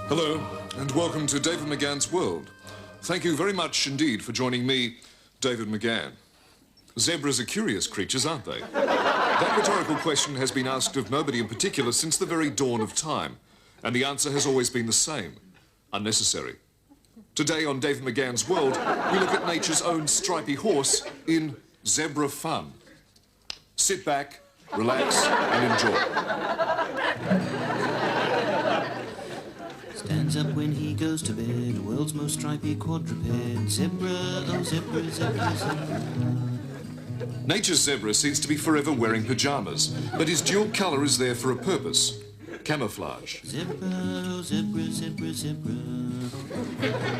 Hello, and welcome to David McGahan's World. Thank you very much indeed for joining me, David McGahan. Zebras are curious creatures, aren't they? That rhetorical question has been asked of nobody in particular since the very dawn of time, and the answer has always been the same: unnecessary. Today on David McGahan's World, we look at nature's own stripy horse in zebra fun. Sit back, relax, and enjoy. Stands up when he goes to bed, world's most stripy quadruped. Zebra, oh zebra, zebra, zebra. Nature's zebra seems to be forever wearing pyjamas, but his dual colour is there for a purpose: camouflage. Zebra, oh zebra, zebra, zebra.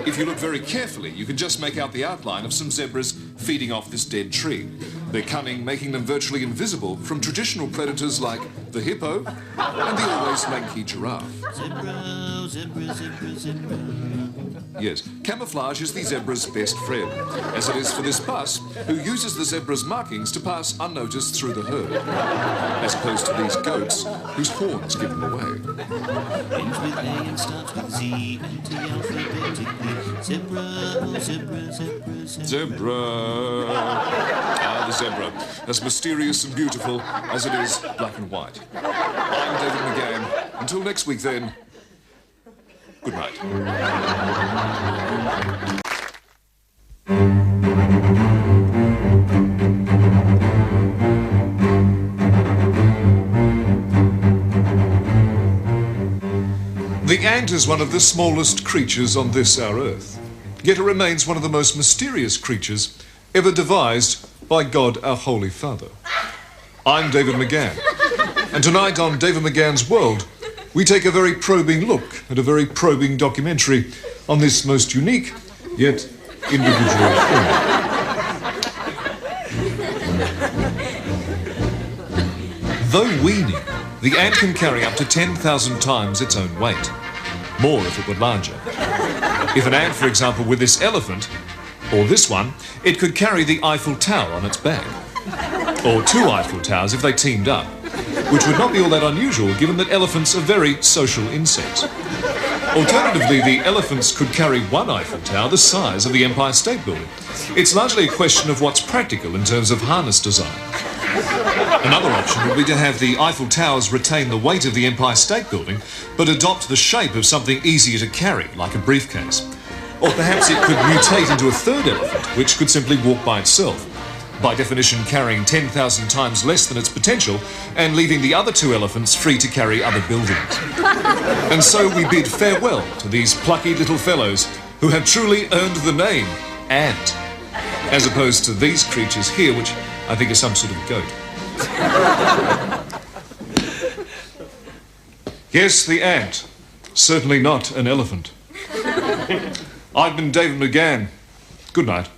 If you look very carefully, you can just make out the outline of some zebras feeding off this dead tree. Their cunning making them virtually invisible from traditional predators like the hippo and the always lanky giraffe. Zebra, oh zebra, zebra, zebra. Yes, camouflage is the zebra's best friend, as it is for this bus, who uses the zebra's markings to pass unnoticed through the herd, as opposed to these goats, whose horns give them away. Ends with A and starts with Z, anti-alphabetically. Zebra, oh zebra, zebra, zebra. Zebra. Ah, the zebra, as mysterious and beautiful as it is black and white. I'm David McGahan. Until next week, then, good night. The ant is one of the smallest creatures on this our earth, yet it remains one of the most mysterious creatures ever devised by God our Holy Father. I'm David McGahan, and tonight on David McGahan's World, we take a very probing look at a very probing documentary on this most unique, yet individual thing. Though weaning, the ant can carry up to 10,000 times its own weight. More if it were larger. If an ant, for example, with this elephant, or this one, it could carry the Eiffel Tower on its back. Or 2 Eiffel Towers if they teamed up, which would not be all that unusual given that elephants are very social insects. Alternatively, the elephants could carry 1 Eiffel Tower the size of the Empire State Building. It's largely a question of what's practical in terms of harness design. Another option would be to have the Eiffel Towers retain the weight of the Empire State Building, but adopt the shape of something easier to carry, like a briefcase. Or perhaps it could mutate into a 3rd elephant, which could simply walk by itself, by definition carrying 10,000 times less than its potential, and leaving the other 2 elephants free to carry other buildings. And so we bid farewell to these plucky little fellows who have truly earned the name ant, as opposed to these creatures here, which I think are some sort of goat. Yes, the ant. Certainly not an elephant. I've been David McGahan. Good night.